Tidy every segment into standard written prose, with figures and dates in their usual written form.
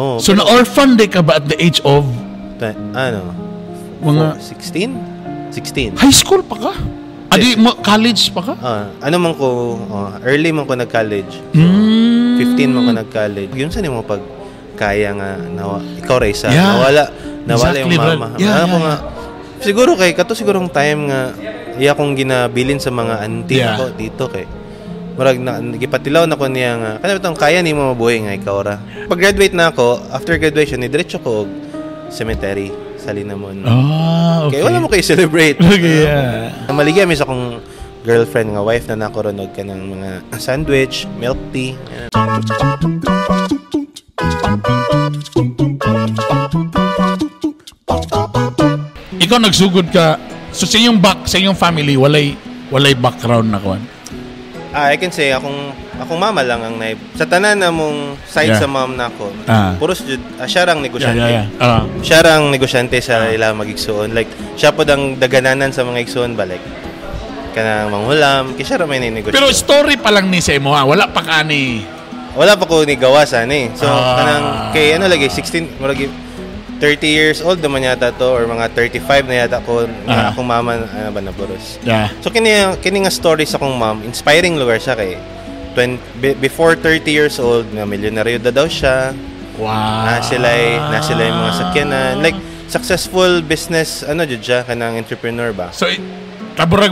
Oh, So na-orphan day ka ba at the age of mga 16? high school pa ka? Adi mo college pa ka? Early man ko nag-college. So, 15 man ko nag-college. Yun sa mo pag kaya nga ikaw Raysa, nawala exactly, yung mama. Siguro kay kato sigurong time nga iya kong ginabilin sa mga auntie ko dito kay murag gipatilaw na ko niya nga kanang kaya ni mo mabuhay nga ikaw ra. Pag graduate na ako, after graduation ni diretso ko og cemetery sa Linamon. Okay. Kaya wala mo kayo celebrate. Okay, Maligya mi sa akong girlfriend nga wife na nakoron ka ng mga sandwich, milk tea. Ikaw nagsugod ka so sa inyong family walay background na kuan. I can say akong mama lang ang sa tanan na mong side sa mom nako. Puros siya rang negosyante. Siya rang negosyante sa ila magigsuon. Like siya pod ang dagananan sa mga igsuon balik. Kanang manghulam, kay siya ra may negosyo. Pero story pa lang ni sa imo, wala pa kani. Wala pa ko ni gawasan eh. So kanang kay lagi 16 murag 30 years old naman yata to or mga 35 na yata ko na akong mama ba na puros. So kini nga story sa akong mom, inspiring lugar siya kay before 30 years old na milyonaryo daw siya. Wow. Na sila yung mga sakyanan. Like successful business jud siya kanang entrepreneur ba. So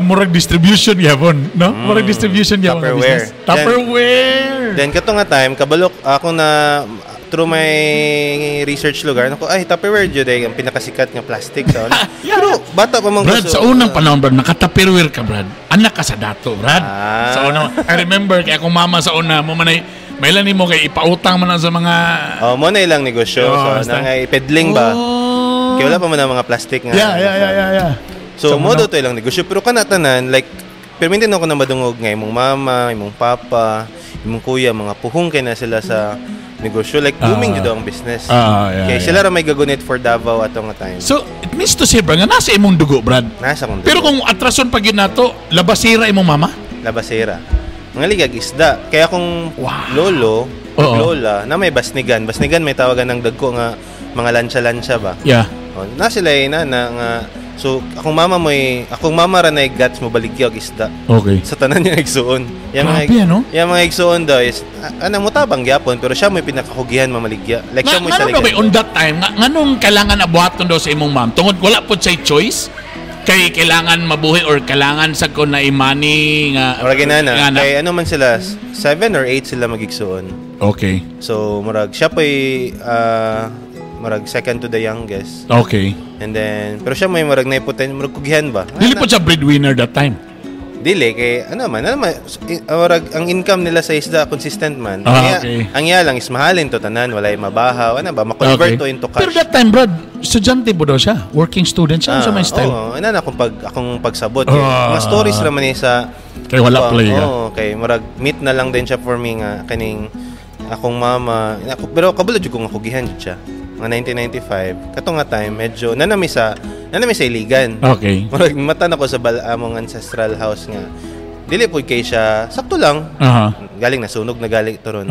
murag distribution yapon, no? Murag distribution yapon business. Tupperware. Then kato nga time kabalo ako na through my research lugar nako Tupperware jud ang pinakasikat nga plastic sa pero bata pa man Brad, sa unang panahon Brad naka-Tupperware ka Brad, anak ka sa dato Brad. Sa una I remember kay akong mama sa una mo manay mailan nimo kay ipautang man sa mga mo na ilang negosyo nang ipedling ba kay wala pa man ang mga plastic nga so mo daw to ilang negosyo pero kanatanan like permintin ako na madungog nga imong mama imong papa imong kuya mga puhong kay na sila sa negosyo like booming jud ang business. Kaya sila ra may gagunit for Davao ato nga time. So it means to say Brad nga nasa imong dugo Brad. Nasa akong dugo. Pero kung atrason pag yun nato, labasira imong mama? Labasira. Mga ligag isda. Kaya kung lolo o lola na may basnigan. Basnigan may tawagan ng dagko nga mga lansya-lansya ba? Na sila na nga so akong mama ra na guts mo baligyog isda. Okay. Sa tanan niya igsuon. Yung mga igsuon daw is mutabang gyapon pero siya mo pinakahugihan mamaligya. Like siya mo sa ligya. On that time nganong kailangan abuhaton daw sa imong mom tungod wala pud say choice kay kailangan mabuhi or kailangan sa kun na imani nga. Kay man sila 7 or 8 sila magigsuon. Okay. So murag siya pa'y murag second to the youngest. Okay. And then pero siya may murag naiputan murag kugihan ba? Dili po siya breadwinner that time. Dili kay murag ang income nila sa isda consistent man. Ang iya lang is mahalin to tanan walay mabahaw ma-convert to into cash. Pero that time Brad, estudyante po daw siya, working student siya sa may style. Akong pagsabot mga stories ra man sa kay wala play ka. Kay murag meet na lang din siya for me nga kaning akong mama pero kabalo jud ko nga kugihan jud siya. Mga 1995 kato nga time medyo nanami sa iligan. Okay. Murag mata na ko sa among ancestral house nga dili po kay siya sakto lang. Galing nasunog na galing to ron.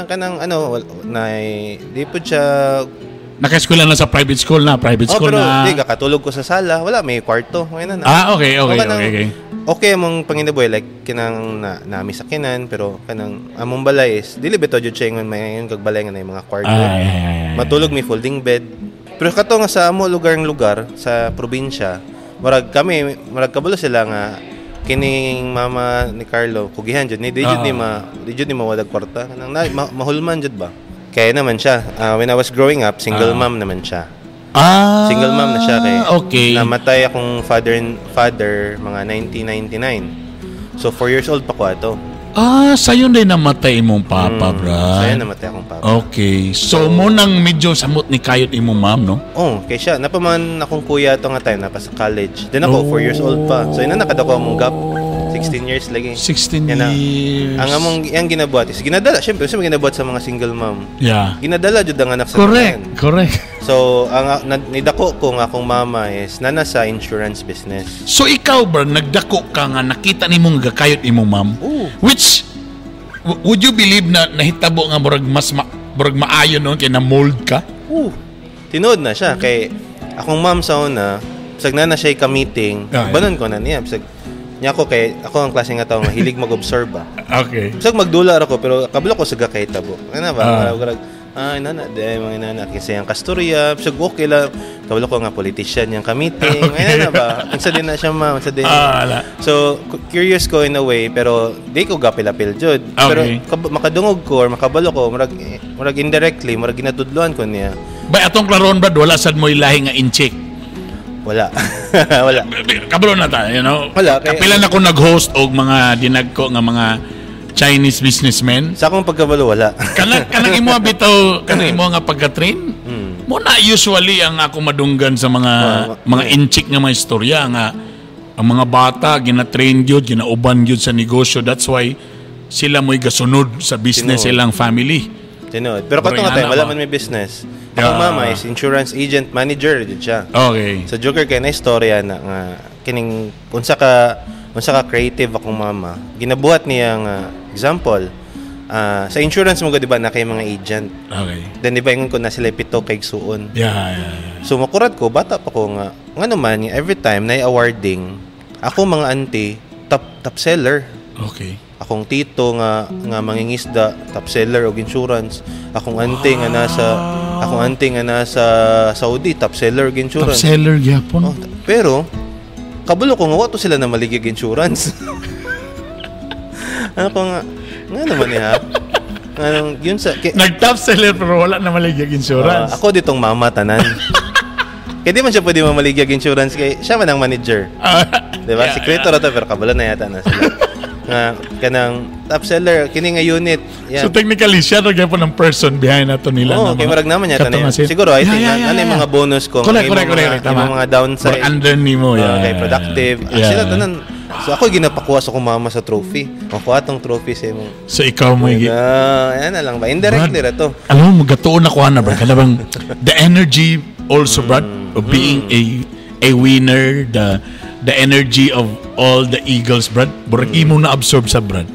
Kanang di po siya naka-eskwela na sa private school na pero di kakatulog ko sa sala wala may kwarto ngayon na. Okay. Okay among panginabuhi like kinang nami sa kinan pero kanang among balay is dili beto jud siya ingon may kag balay nga na mga kwarto. Matulog may folding bed. Pero kato nga sa amo lugar sa probinsya, murag kabalo sila nga kining mama ni Carlo kugihan jud ni di jud ni mawadag kwarta kanang mahulman jud ba. Kaya naman siya when I was growing up single mom naman siya. Single mom na siya kay namatay akong father mga 1999. So 4 years old pa ko ato. Sayo din namatay imong papa, Brad. Sayo namatay akong papa. Okay. So mo nang medyo samot ni kayot imong mom, no? Kay siya napaman akong kuya to nga time napa sa college. Then ako 4 years old pa. So ina nakadako among gap. 16 years lagi. 16 years. Ang among yang ginabuhat is ginadala syempre sa ginabuhat sa mga single mom. Ginadala jud ang anak sa Correct. So ang nidako ko nga akong mama is nana sa insurance business. So ikaw ba nagdako ka nga nakita nimong gakayot imong mom? Which would you believe na nahitabo nga murag mas murag maayo noon kay na mold ka. Tinood na siya kay akong mom sa una, bisag na siya ka-meeting, banon ko na niya. Bisag niya ako kay ako ang klase nga tao nga hilig mag-observe ba. Okay. Bisag magdular ako pero kabalo ko sa gakahitabo. Ano ba? Inana, mga inana, kasi ang kasturya, bisag okay lang. Kabalo ko nga politician yung ka-meeting. Ayun na ba? Unsa din na siya unsa din. So, curious ko in a way, pero di ko gapil-apil jud. Pero makadungog ko or makabalo ko, murag indirectly, murag ginatudluan ko niya. Bay atong klaron brad, wala sad mo ilahi nga incheck. Wala. Wala. Kabalo na ta, you know. Wala. Kapilan ako nag-host og mga dinagko nga mga Chinese businessmen. Sa akong pagkabalo, wala. kanang imo bitaw, kanang imo nga pagka-train. Mo na usually ang ako madunggan sa mga inchik nga mga istorya nga ang mga bata gina-train gyud, ginauban gyud sa negosyo. That's why sila mo'y gasunod sa business silang family. Tinood. Pero kato nga tayo, wala man may business. Akong mama is insurance agent manager dito siya. Okay. Sa Joker kay na istorya na nga kining unsa ka creative akong mama. Ginabuhat niya nga example. Sa insurance mo di ba na kay mga agent. Okay. Then di ba ingon ko na sila pito kay suon. Yeah. So makurat ko bata pa ko nga naman every time na awarding ako mga auntie top seller. Okay. Akong tito nga mangingisda, top seller og insurance. Akong auntie nga nasa Saudi, top seller og insurance. Top seller gyapon. Pero kabalo ko nga wato sila na maligig insurance. Ano ko nga naman niya. Yun sa nag-top seller pero wala na maligig insurance. Ako ditong mama tanan. Kaya di man siya pwede mamaligig insurance kay siya man ang manager. Diba? Sikreto ra to pero kabalo na yata na sila. Nga kanang top seller kini nga unit. Yeah. So technically siya ra gyapon ang person behind nato nila. Kay marag naman yata na. Siguro I think mga bonus ko mga downside. Under nimo kay productive. Sila tanan. So ako ginapakuha sa akong mama sa trophy. Makuha tong trophy sa imo. So ikaw mo yan na lang ba? Indirectly ra to. Alam mo magatuon ako na ba? Kalabang the energy also Brad of being a winner, the energy of all the Eagles, Brad. Burag imong na-absorb sa Brad.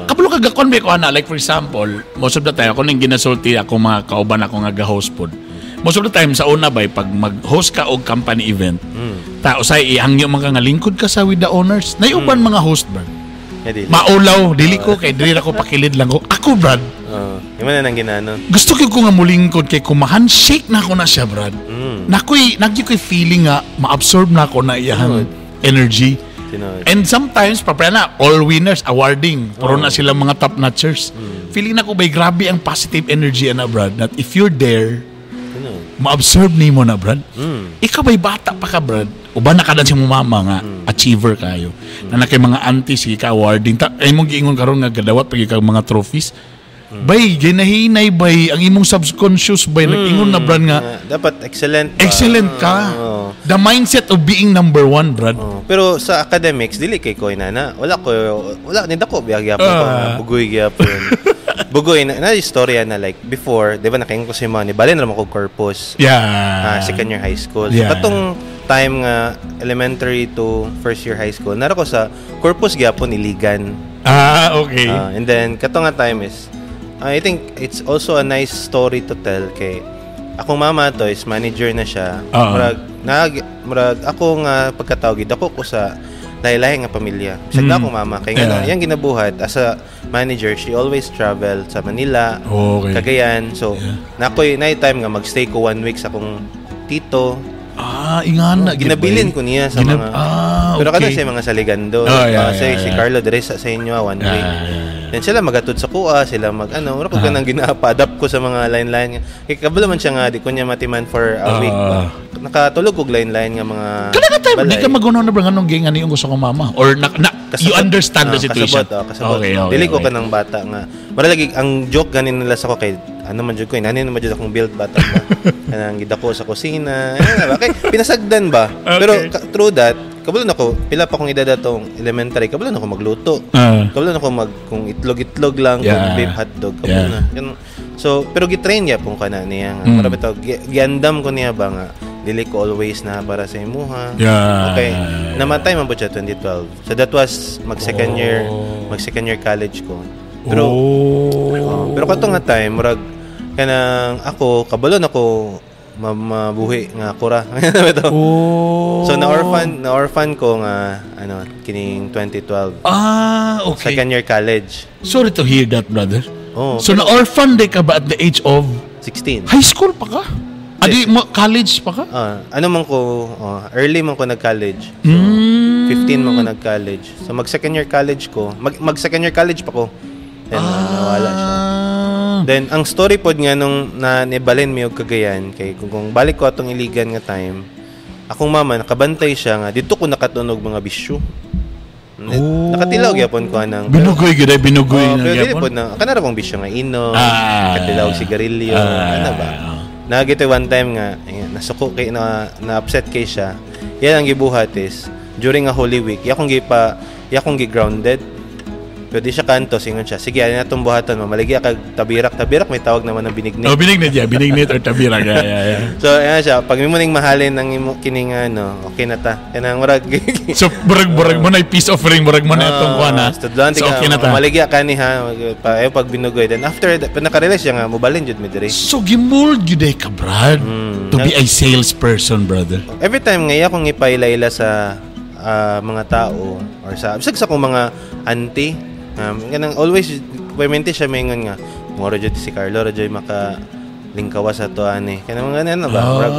Kabalo ka gakon ba ko ana, like for example, most of the time ako nang ginasulti ako mga kauban ako nga ga-host pod. Most of the time sa una bay pag mag-host ka og company event, usay ihangyo man ka nga lingkod ka sa with the owners. Nayuban mga host Brad. Maulaw, dili ko kay dili ako pakilid lang ko. Ako Brad. Yung na nang ginano. Gusto ko nga mulingkod kay kumahandshake na ako na siya Brad. Nagyo ko'y feeling nga ma-absorb na ako na iyang energy. And sometimes na all winners awarding puro na sila mga top notchers. Feeling na ko bay grabe ang positive energy na Brad that if you're there ma-absorb nimo na Brad. Ikaw bay bata pa ka Brad. Uban na kada si mo mama nga achiever kayo. Na kay mga aunties ka awarding ay mong giingon karon nga gadawat pag ikaw mga trophies. Bay, ginahinay bay ang imong subconscious bay nag-ingon na Brad nga dapat excellent ka. The mindset of being number one Brad. Pero sa academics dili kay ko inana wala nindako biyag gyapon bugoy gyapon. Bugoy na istorya na like before, di ba nakaingon ko si Manny, balin naman ko corpus. Second year high school. So katong time nga elementary to first year high school, nara ko sa corpus gyapon iligan. Okay. And then katong nga time is I think it's also a nice story to tell kay akong mama to is manager na siya. Murag ako nga pagkatawag ako ko sa lahi-lahi nga pamilya. Sagda akong mama kay yang ginabuhat as a manager, she always travel sa Manila, Cagayan. So nakoy night time nga magstay ko 1 week sa akong tito. Ingana ginabilin ko niya sa mga pero kada sa mga saligando. Si Carlo dire sa inyo 1 week. Then sila magatod sa kuha, sila wala ko ganang gina-adapt ko sa mga line-line. Kaya kabalo man siya nga, di ko niya matiman for a week. Nakatulog ko line-line nga mga balay. Di ka magunaw na ba anong gang yung gusto ko mama? Or you understand the situation? Kasabot. Dili ko ka ng bata nga. Maralagi, ang joke ganin nila sa ko kay man jud ko, nanin naman jud akong build bata ba. Kanang gidako sa kusina. Okay, pinasagdan ba? Pero through that, kabalo na ko, pila pa kong edad atong elementary, kabalo na ko magluto. Kabalo na ko kung itlog lang, kung beef hotdog, kabalo na. So, pero gitrain niya pong kana niya. Marami to, giandam ko niya ba nga, dili ko always na para sa imuha. Okay, namatay man po siya 2012. So that was mag second year college ko. Pero katong nga time, murag kanang ako kabalon ako mabuhi nga kura. So na-orphan ko nga kining 2012. Okay. Second year college. Sorry to hear that, brother. So na-orphan day ka ba at the age of 16? High school pa ka? College pa ka? Early man ko nag-college. So, 15 man ko nag-college. So mag-second year college ko. Mag-second year college pa ko. Then nawala siya. Then ang story pod nga nung nibalin mi og Cagayan kay kung balik ko atong iligan nga time, akong mama nakabantay siya nga dito ko nakatunog mga bisyo. Nakatilaw gyapon ko nang binugoy gyud binugoy na gyapon. Pero pod na kanara pong bisyo nga inom, katilaw sigarilyo, ano ba. Nagito one time nga nasuko kay na upset kay siya. Yan ang gibuhat is during a Holy Week, yakong gi-grounded. Pero di siya kanto, singon siya. Sige, ano na itong buhatan mo. Maligya kag tabirak. Tabirak, may tawag naman ng binignit. Binignit, yeah. Binignit or tabirak. Yeah. So, ayan siya. Pag mo ning mahalin ng kining okay na ta. Yan ang murag. So, burag mo na peace offering. Burag mo na itong kuha na. So, okay na ta. Maligya ka ni ha. Pag binugoy. Then after, nakarealize siya nga, mubalin jud mi dire. So, gimold yun ka, Brad. To be a salesperson, brother. Every time nga, akong ipailayla sa mga tao or sa kong mga auntie. Ganang always paymente siya maingon nga moro jud si Carlo rajoy maka lingkawa sa to ani kanang mga ganun ba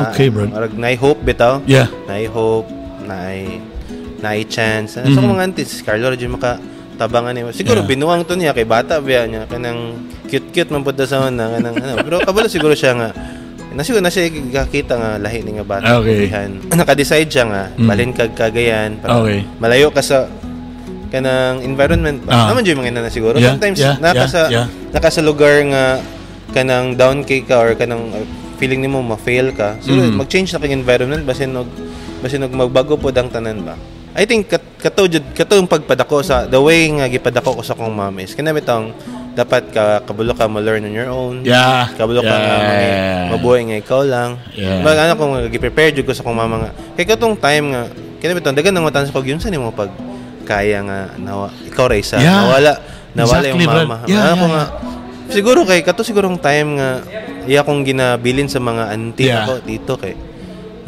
okay bro marag na hope bitaw na hope na chance so mga auntie si Carlo rajoy maka tabangan ni siguro binuang to niya kay bata ba niya kanang cute man pud sa una kanang pero kabalo siguro siya nga siguro na siya kakita nga lahi ni nga bata naka-decide siya nga balhin kag Cagayan para malayo ka sa kanang environment ba? Naman dyan mga na siguro. Sometimes, naka sa lugar nga kanang down kay ka or kanang feeling nimo ma-fail ka. So, mag-change na kang environment basin og magbago po ang tanan ba? I think kato yung pagpadako sa the way nga gipadako ko sa kong mom is kanabitang dapat kabulo ka ma-learn on your own. Kabulo ka mabuhay nga ikaw lang. Ano kung gi-prepare jud ko sa kong mama nga. Kay katong time nga kanabitang dagan nang matan sa kog yun sa nimo pag kaya nga ikaw Raysa nawala exactly, yung mama nga siguro kay kato sigurong time nga iya kong ginabilin sa mga auntie ako dito kay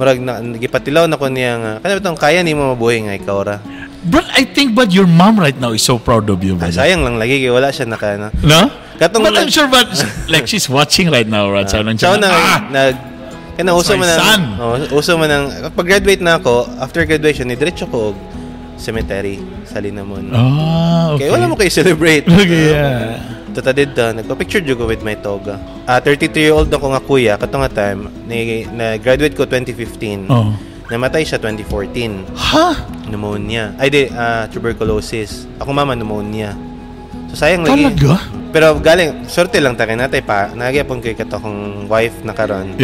murag na gipatilaw na ko niya nga kana bitong kaya nimo mabuhay nga ikaw ra. But I think your mom right now is so proud of you. Sayang lang lagi kay wala siya no katong but I'm sure like she's watching right now right so kana uso man ang pag-graduate na ako after graduation ni diretso ko cemetery sa Linamon. Okay. Kaya wala mo kayo celebrate. Tatadid nagpa-picture ko with my toga. 33-year-old ako nga kuya, kato nga time, na-graduate ko 2015. Namatay siya 2014. Pneumonia. Tuberculosis. Ako mama, pneumonia. So sayang lagi. Talaga? Pero galing, sorte lang tayo natay pa. Nagyapon ko kato kong wife na karon.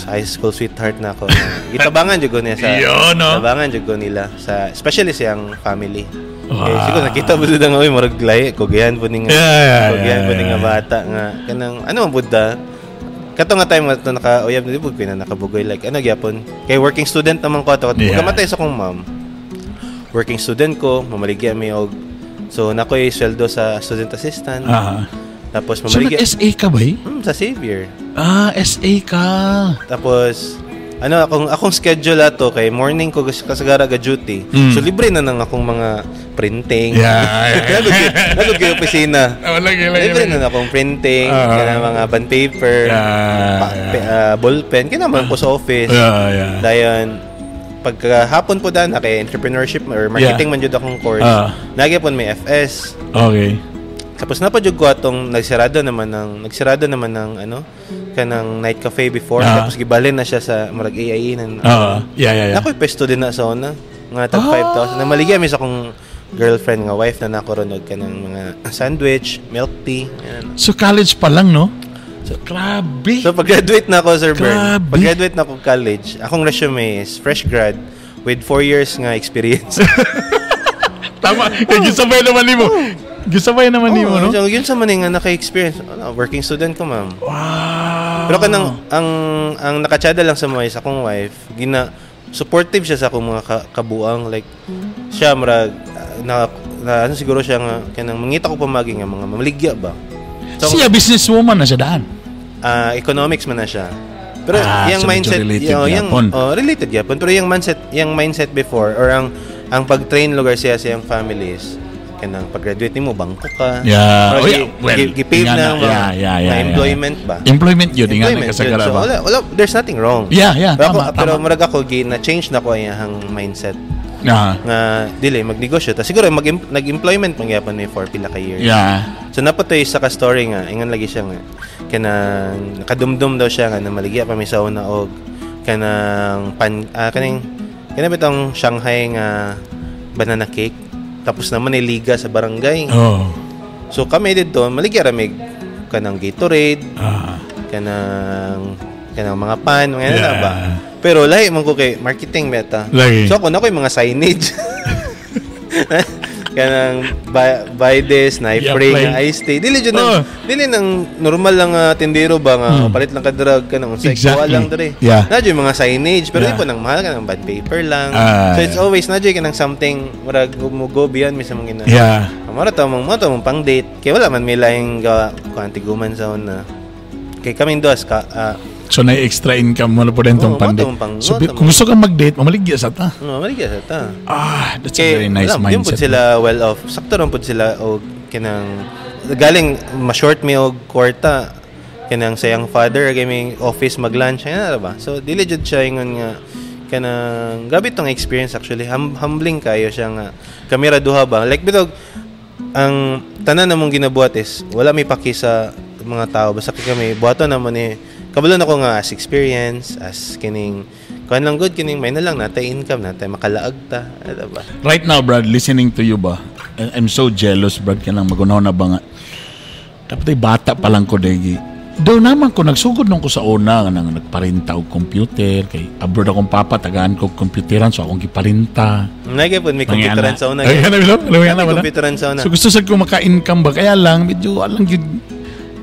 Sa high school sweetheart na ako. Gitabangan jud ko niya sa tabangan jud ko nila sa especially siyang family. Siguro nakita mo dud nga murag lahi Cagayan po ning Cagayan po ning bata nga kanang man Buddha. Kato nga time nga naka-uyab na dibog nakabugoy like gyapon. Kay working student naman ko ato. Pagkamatay sa kong mom. Working student ko, mamaligya mi og so, nako'y sweldo sa student assistant. Tapos, mamaligya. So, nag-SA ka ba eh? Sa Xavier. SA ka. Tapos, akong schedule ato kay morning ko kasagara ga duty. So, libre na nang akong mga printing. Nagod kayo opisina. Libre na akong printing, mga bond paper, ballpen, kinaman po sa office. Dayon, pagkahapon po na kay entrepreneurship or marketing man jud akong course. Nagyapon may FS. Okay. Tapos napadjud ko atong nagsirado naman ng kanang night cafe before tapos gibalin na siya sa murag AIE nan. Nakoy pesto din na sa una nga tag 5,000. Namaligya mi sa akong girlfriend nga wife na nako ron og kanang mga sandwich, milk tea. Yan. So college pa lang no? So, grabe. So, pag-graduate na ako, Sir Bern. Pag-graduate na ako college, akong resume is fresh grad with 4 years nga experience. Tama. Gisabay naman mo. Gisabay naman mo, no? Yun sa maning nga naka-experience. Working student ko, ma'am. Wow. Pero kanang, ang nakatsada lang sa mga akong wife, supportive siya sa akong mga kabuang. Like, siya, marag, siguro siya nga, kanang, mangita ko pamagi nga, mga mamaligya ba? So, siya businesswoman na siya daan. economics man na siya. Pero yung so mindset related gyapon. Pero yung mindset before or ang pag-train lugar siya sa yung families kanang pag-graduate nimo bangko ka. Yeah. Gipave na employment ba? Employment yun nga kasagara ba. So, wala, there's nothing wrong. Yeah, pero murag ako na-change na ko ang mindset. Nga dili magnegosyo ta siguro nag-employment mangyapon may for pila ka years. So napatoy sa ka story nga ingon lagi siya nga kanang nakadumdum daw siya nga na maligya pa may sa una og kanang kaning bitong Shanghai nga banana cake tapos naman liga sa barangay. So kami dito maligya ra mig kanang Gatorade kanang mga pan mga ba. Pero lahi man ko kay marketing meta. So ako na ko yung mga signage. Kanang buy this, na free nga iced tea. Dili nang normal lang tindero ba nga palit lang ka drug kanang sexual lang dere. Nadyo yung mga signage pero di po nang mahal kanang bad paper lang. So it's always nadyo kanang something murag mo go beyond mi sa mga Amara ta mong pang date. Kay wala man may laing kantiguman sa una. Kay kaming dos so na extra income mo na po rin itong pandate. So kung gusto kang mag-date, mamaligya sa ta. Mamaligya sa ta. That's a very nice mindset. Yung po sila well off. Sakto rin po sila o kinang galing ma-short me o kwarta kinang sayang father gaming office mag-lunch ayun ba. So dili jud siya ingon nga kanang gabi tong experience actually humbling kayo siya nga kamera duha ba. Like bitog ang tanan namong ginabuhat is wala may paki sa mga tao basta kami buhaton naman kabalo na ko nga as experience as kining kuan lang good kining may na lang natay income natay makalaag ta ba. Right now Brad listening to you ba I'm so jealous Brad kanang magunaw na ba nga dapat bata pa lang ko degi do naman ko nagsugod nung ko sa una nang nagparinta og computer kay abroad akong papa tagaan ko computeran so akong giparinta nagay pud may computeran sa una computeran sa una so gusto sad ko maka-income ba kaya lang medyo alang gyud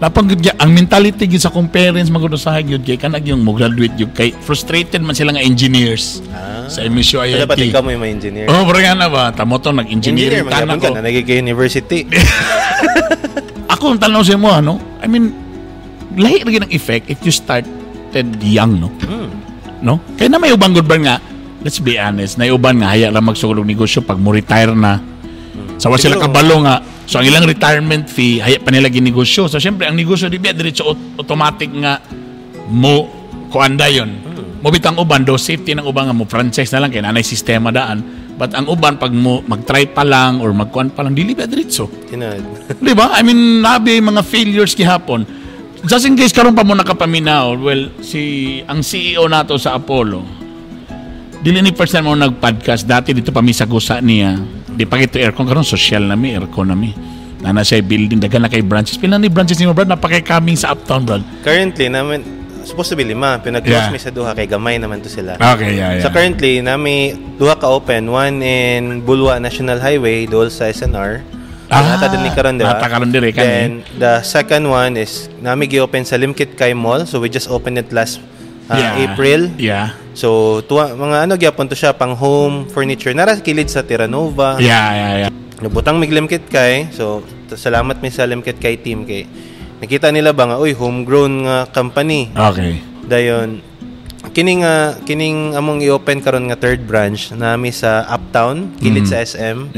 napang ang mentality gyud sa akong parents magudusahay gyud kay kanag yung mo graduate gyud kay frustrated man sila nga engineers sa MSU IIT. Dapat ikaw mo yung engineer. Pero nga na ba tamo to nag-engineering tanan ko. Nagiging university. Ako ang tanaw sa mo I mean lahi ra gyud ang effect if you started young no? Kay na may ubang good ba nga let's be honest na uban nga haya lang magsugod og negosyo pag mo retire na. Sawa sila kabalo nga so ang ilang retirement fee haya pa nila ginegosyo so syempre ang negosyo di ba diretso automatic nga mo kuanda yon mo bitang uban do safety ng uban nga mo franchise na lang kay nanay sistema daan but ang uban pag mo mag-try pa lang or magkuan pa lang dili ba diretso di ba I mean nabi mga failures gihapon just in case karon pa mo nakapaminaw well ang CEO nato sa Apollo dili ni first time mo nag-podcast dati dito pa mi sa gusa niya di pa kito aircon karon social na mi aircon na mi na siya building dagan na kay branches pila ni branches ni mo Brad napakay coming sa Uptown Brad currently namin supposed to be 5 pinag-close mi sa duha kay gamay naman to sila so currently nami duha ka open one in Bulwa National Highway duol sa SNR nata din ni karon diba then the second one is nami gi-open sa Limkit Kai Mall so we just opened it last April so mga gyapon to siya pang home furniture nara kilid sa Terranova nabutang mig Limkit Kai so salamat mi sa Limkit Kai team kay nakita nila ba nga homegrown nga company dayon kining among i-open karon nga third branch nami sa Uptown kilid sa SM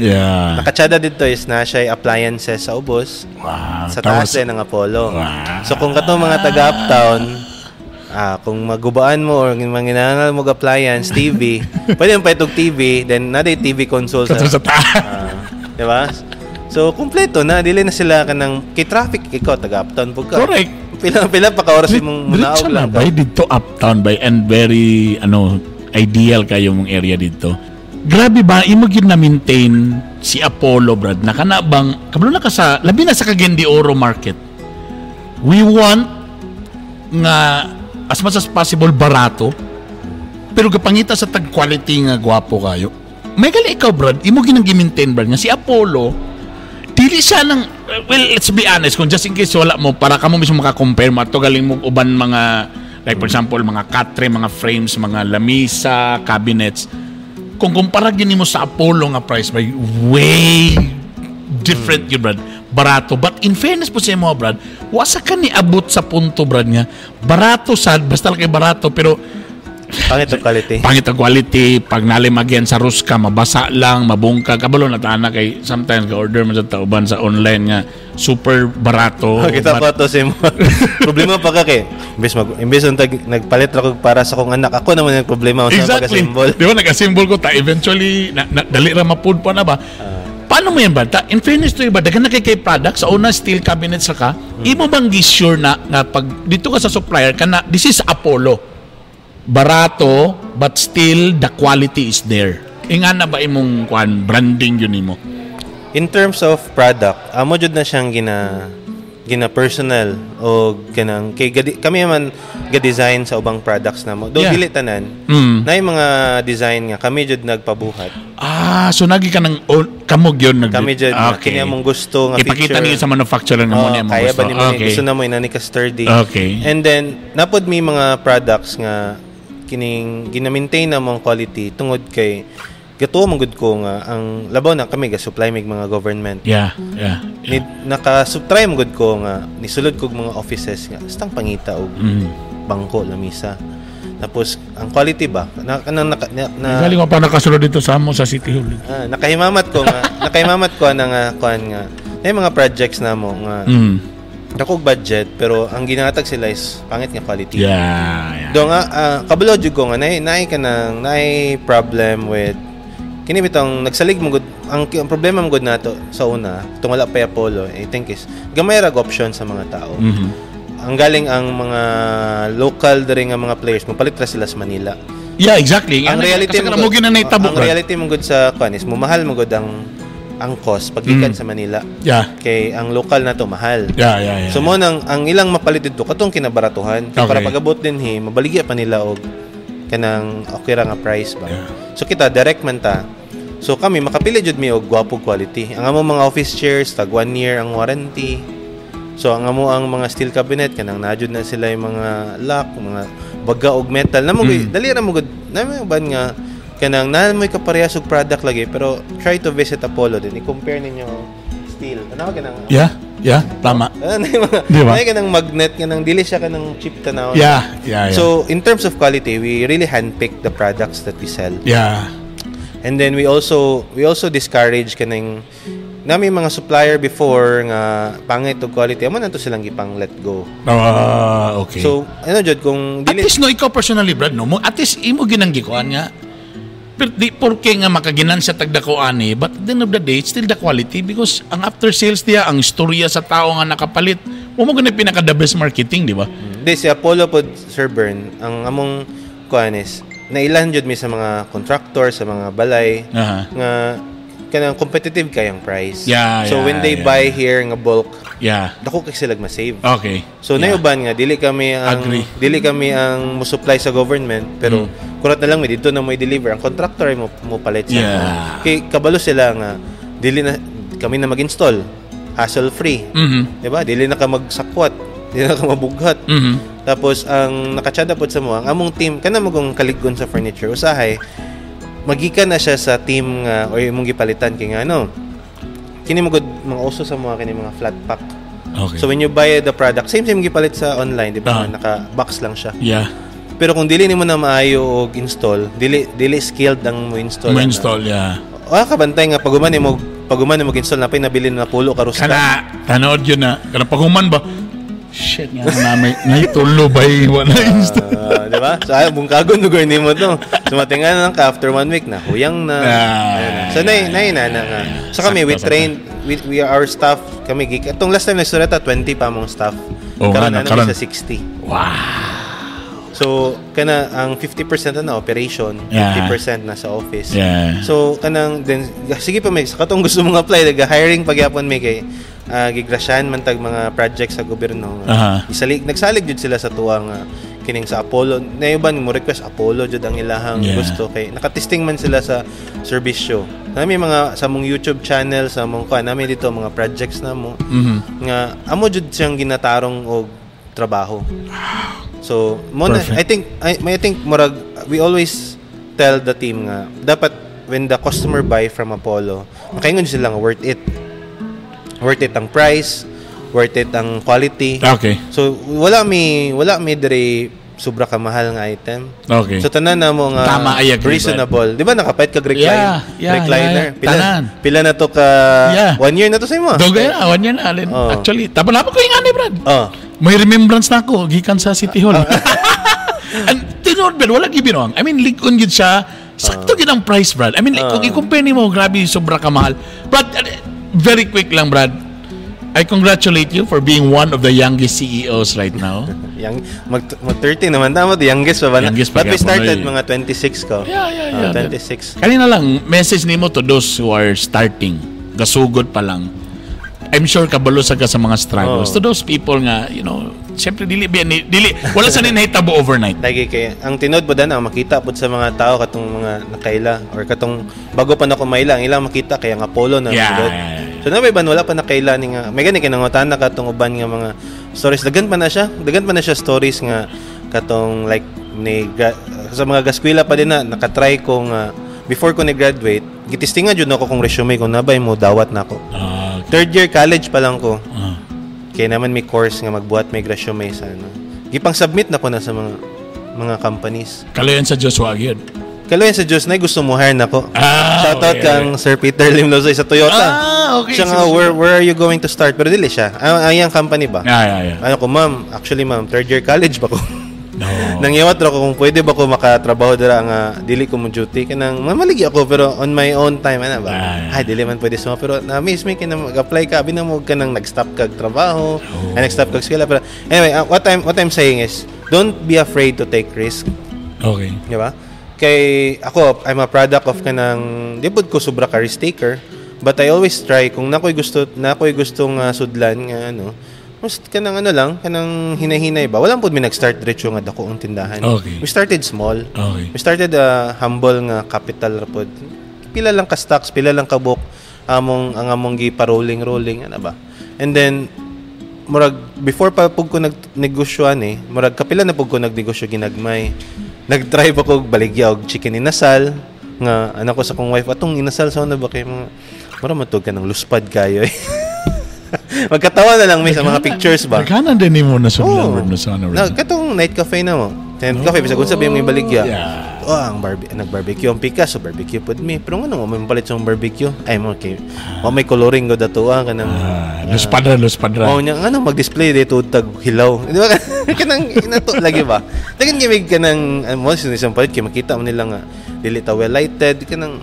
nakatsada dito is na siya appliances sa ubos sa taas din ng Apollo so kung katong mga taga Uptown kung magubaan mo or manginangal mo appliance TV pwede mo pa itong TV then naday TV console sa di ba so kumpleto na dili na sila kanang kay traffic ikaw taga Uptown pug ka correct pila pa ka oras mong munaog lang by dito Uptown by and very ideal kayo mong area dito grabe ba imo gyud na maintain si Apollo Brad na kana bang kabalo na ka sa labi na sa Cagayan de Oro market we want nga as much as possible barato pero gapangita sa tag quality nga gwapo kayo may gali ikaw Brad imo ginang gi-maintain Brad nga si Apollo dili siya nang well let's be honest kung just in case wala mo para kamo mismo maka-compare mo ato galing mo uban mga like for example mga katre mga frames mga lamisa cabinets kung kumpara gini mo sa Apollo nga price by way different yun Brad barato. But in fairness po sa imo, Brad, wasa ka ni abot sa punto, Brad, nga barato sad, basta lang kay barato, pero pangit ang quality. Pangit ang quality. Pag nalimagyan sa ruska, mabasa lang, mabungkag. Kabalo na tana kay sometimes ka-order mo sa tauban sa online nga super barato. Kita ko to sa mo. Problema pa ka kay. Imbes nagpalit ako para sa kong anak. Ako naman yung problema sa pag-assemble. Di ba nag-assemble ko ta eventually dali ra mapud pa na ba? Paano mo yan ba? In fairness to iba, dagan na kay products sa una steel cabinets ka, imo bang sure na pag dito ka sa supplier ka na this is Apollo. Barato but still the quality is there. Inga na ba imong branding yun nimo? In terms of product, amo jud na siyang gina personal o kanang kay kami man ga-design sa ubang products namo. Do dili tanan. Nay mga design nga kami jud nagpabuhat. So nagi ka nang kamog yun kami jud kini among gusto nga ipakita niyo sa manufacturer nga mo niya mo gusto. Kaya ba nimo gusto na mo inani ka sturdy. And then napod mi mga products nga kining gina-maintain na mong quality tungod kay gato mong good ko nga ang labaw na kami ga-supply mig mga government. Naka-supply mong good ko nga nisulod kog mga offices nga stang pangita og bangko lamisa. Tapos ang quality ba galing pa nakasulod dito sa amo sa City Hall. Nakahimamat ko nga kuan nga may mga projects na mo nga dakog budget pero ang ginatag sila is pangit nga quality. Do nga kabalo jud ko nga nay problem with kini bitong nagsalig mo good ang problema mo good nato sa una tungod pa Apollo I think is gamay ra option sa mga tao. Ang galing ang mga local diri nga mga players mapalit ra sila sa Manila. Exactly. Ang reality mo gid na itabo. Ang reality mo good sa kanis mo mahal mo good ang cost paglikan sa Manila. Kay ang local na to mahal. So mo nang ang ilang mapalit dito katong kinabaratuhan para pag-abot din mabaligya pa nila og kanang okay ra nga price ba. So kita direct man ta. So kami makapili jud mi og gwapog quality. Ang amo mga office chairs tag 1 year ang warranty. So ang amo ang mga steel cabinet kanang najud na sila yung mga lock, mga baga og metal. Namo dali ra mo gud namo ban nga kanang namoy kaparehas og product lagi pero try to visit Apollo din i-compare ninyo steel ano kanang tama diba kanang magnet kanang dili siya kanang cheap tanaw so in terms of quality we really handpick the products that we sell and then we also discourage kanang nami mga supplier before nga pangit og quality amo nanto silang gipang let go. Okay. So ano jud kung dili at least no ikaw personally Brad no mo at least imo ginanggikuan nga pero di porke nga makaginan sa tagdako ani but at the end of the day it's still the quality because ang after sales niya ang istorya sa tao nga nakapalit mo gani pinaka the best marketing di ba? Di si Apollo pod Sir Bern ang among kuanes nailan jud mi sa mga contractor sa mga balay nga kanang competitive kayang price. So when they buy here nga bulk dako kay sila ma-save. Okay. So nayuban nga dili kami ang mo-supply sa government pero kurat na lang may dito na mo i-deliver ang contractor ay mo palit sa kay kabalo sila nga dili na kami na mag-install hassle free. Di ba? Dili na ka magsakwat, dili na ka mabughat. Tapos ang nakatsada pod sa mo ang among team kana magong kalig-on sa furniture usahay magikan na siya sa team nga o imong gipalitan kay nga kini mo gud mga uso sa mga kini mga flat pack. So when you buy the product same gipalit sa online di ba naka box lang siya. Pero kung dili nimo na maayo og install dili skilled ang mo install. Kabantay nga paguman nimo install na pinabili na pulo karusta. Kana tanood yun na kana paguman ba shit nga namay naitulo bay wala install. Di ba? So ay bungkagon lugar nimo to. Sumatingan lang ka after 1 week na huyang na. So nay na nga. So kami we train we our staff kami geek. Itong last time na surata 20 pa mong staff. Karon na sa 60. Wow. So kana ang 50% na operation, 50% na sa office. So kanang then sige pa may katong gusto mong apply daga hiring pagyapon may kay gigrasyan man tag mga projects sa gobyerno. Nagsalig jud sila sa tuwang kining sa Apollo. Nayuban mo request Apollo jud ang ilahang gusto kay nakatesting man sila sa serbisyo. Nami mga sa mong YouTube channel sa mong nami dito mga projects na mo nga amo jud siyang ginatarong og trabaho. So I think murag we always tell the team nga dapat when the customer buy from Apollo makaingon sila nga worth it. worth it ang price, worth it ang quality. Okay. So wala mi dire sobra ka mahal nga item. Okay. So tanan na mo nga tama, I agree, reasonable. Di ba nakapait ka recliner? Yeah. Pila na to ka 1 year na to sa imo. Dugay na 1 year na alin. Actually, tapos na ko yung ani, Brad. May remembrance na ako gikan sa City Hall. And tinod Ben, wala gibinong. I mean, ligon gid siya. Sakto gid ang price, Brad. I mean, kung i-compare nimo, grabe sobra ka mahal. But very quick lang, Brad. I congratulate you for being one of the youngest CEOs right now. Mag 30 naman tama, the youngest pa ba? Youngest But we started mga 26 ko. Yeah. 26. Kanina lang, message nimo to those who are starting. Gasugod pa lang. I'm sure kabalo sa mga struggles. To those people nga, you know, siyempre dili wala sa nahitabo overnight. Lagi kay ang tinod po dan ang makita pud sa mga tao katong mga nakaila or katong bago pa nako maila ang ilang makita kaya nga polo na. So nabay ban wala pa nakaila ni nga may gani kinangutan na katong uban nga mga stories dagan pa na siya stories nga katong like ni sa mga gaskwela pa din na nakatry ko nga before ko ni-graduate gitistingan jud nako kung resume ko nabay mo dawat nako. Third year college pa lang ko. Kaya naman may course nga magbuhat may resume sa ano. Gipang submit na ko na sa mga companies. Kalayan sa Joshua agad. Kalayan sa Diyos na gusto mo hire na ko. Shoutout kang Sir Peter Limlosoy sa Toyota. Okay. Siya nga, where are you going to start? Pero dili siya. Ayang company ba? Yeah. Ano ko, ma'am, actually ma'am, third year college ba ko? No. Nangyawat ra ko kung pwede ba ko makatrabaho dira nga dili ko mo duty kanang mamaligi ako pero on my own time ana ba ay dili man pwede suma pero na miss me kina mag-apply ka binamog ka nang nag-stop kag trabaho ay nag-stop kag eskwela pero anyway what I'm saying is don't be afraid to take risk. Okay. Di ba? Kay ako I'm a product of kanang di pud ko sobra ka risk taker but I always try kung nakoy gustong sudlan nga ano kanang kanang hinahinay ba walang pud mi nag-start diretso nga dako ang tindahan. Okay. We started small. Okay. We started humble nga capital ra pud. Pila lang ka stocks, pila lang ka book among gi pa rolling ano ba. And then murag before pa pug ko nagnegosyoan murag kapila na pug ko nagnegosyo ginagmay. Nag-try pa ko baligya og chicken inasal nga anak ko sa kong wife atong inasal sa na ba kay mga mura matug ka ng luspad kayo Magkatawa na lang may sa mga pictures ba? Nagkanan din mo na sunlan na sana. Katong night cafe na mo. Tent cafe, bisa kung sabihin mo yung baligya. Yeah. Ang nag-barbecue ang pika, so barbecue pod me. Pero ano mo, may palit sa barbecue. Ay mo, okay. May coloring go dato kanang luspadra. mag-display dito tag hilaw. Di ba? Kanang inato lagi ba? Dagan gimig kanang mo isang palit kay makita mo nila nga dili ta well lighted kanang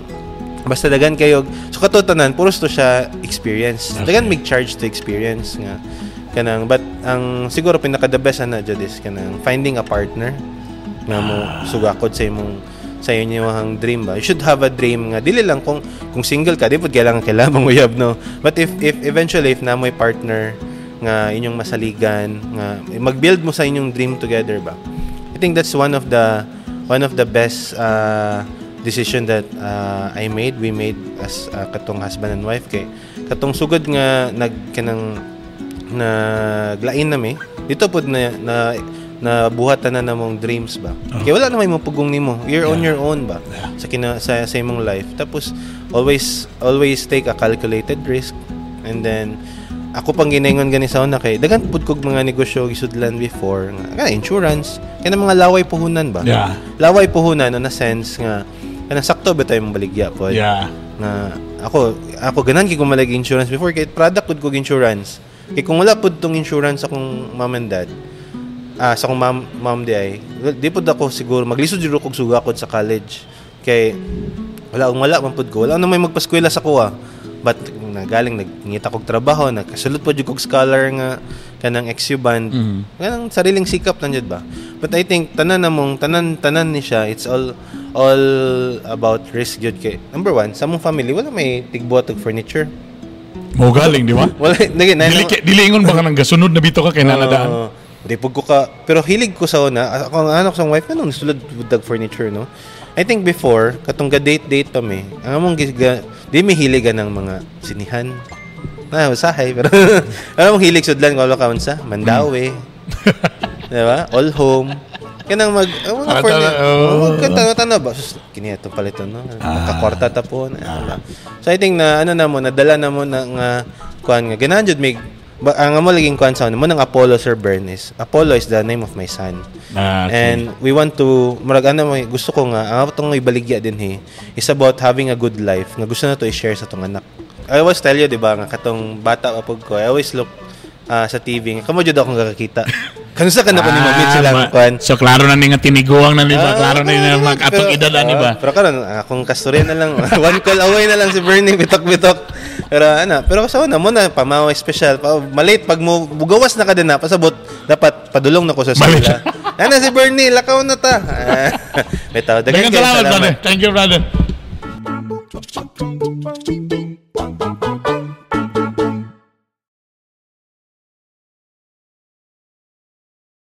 basta dagan kayo so katotanan puros to siya experience dagan mig charge to experience nga kanang but ang siguro pinaka the best na jud is kanang finding a partner nga mo sugakod sa inyong dream ba you should have a dream nga dili lang kung single ka di pud kailangan mo uyab no but if eventually if na mo'y partner nga inyong masaligan nga mag-build mo sa inyong dream together ba I think that's one of the best decision that we made as katong husband and wife kay katong sugod nga naglain nami dito pod na buhatan na namong dreams ba kay wala na may mapugong nimo you're on your own ba sa imong life tapos always take a calculated risk and then ako pang ginaingon gani sa una kay dagan pud kog mga negosyo gisudlan before nga insurance kay mga laway puhunan ba laway puhunan no na sense nga kanang sakto ba tayo mong baligya po na ako ganan kay ko malag insurance before kay product pud kog insurance kay kung wala pud tong insurance akong mom and dad sa akong mom di pud ako siguro maglisod jud kog sugakod sa college kay wala man pud ko wala na may magpaskwela sa kuha but nagaling nagngita kog trabaho nakasulod pud jud kog scholar nga kanang XU band kanang sariling sikap nanjud ba but I think tanan ni siya it's all about risk jud kay number one sa mong family wala may tigbuhat og furniture mo galing di ba wala dili ingon ba ka nang gasunod na bito ka kay nanadaan di pud ko ka pero hilig ko sa una ako ang anak sa wife kanang sulod budag furniture no I think before katong date pa mi ang among di mi hiligan ng mga sinihan usahay pero alam mo hilig sudlan ko ka unsa Mandawi di ba all home kanang mga kanta ba kini ato paliton no kakwarta ta po so I think na nadala na mo na nga kuan nga ganahan jud mig ang amo laging kuan sa mo ng Apollo Sir Bern is Apollo is the name of my son. Okay. And we want to gusto ko nga ang atong ibaligya din is about having a good life nga gusto na to i-share sa tong anak. I always tell you, di ba, nga katong bata apog ko, I always look sa TV, kamo jud akong kakakita. Kanusa ka na po ni mamit silang kuan. So klaro na ni nga tiniguang na ni ba, klaro na ni mag atong edad ani ba. Pero karon akong kasturya na lang, one call away na lang si Bernie bitok-bitok. Pero sa una mo na pamaw special, malate pag mo bugawas na ka din na pasabot, dapat padulong na ko sa sala. Si Bernie, lakaw na ta. Bitaw, daghang salamat. Thank you, brother.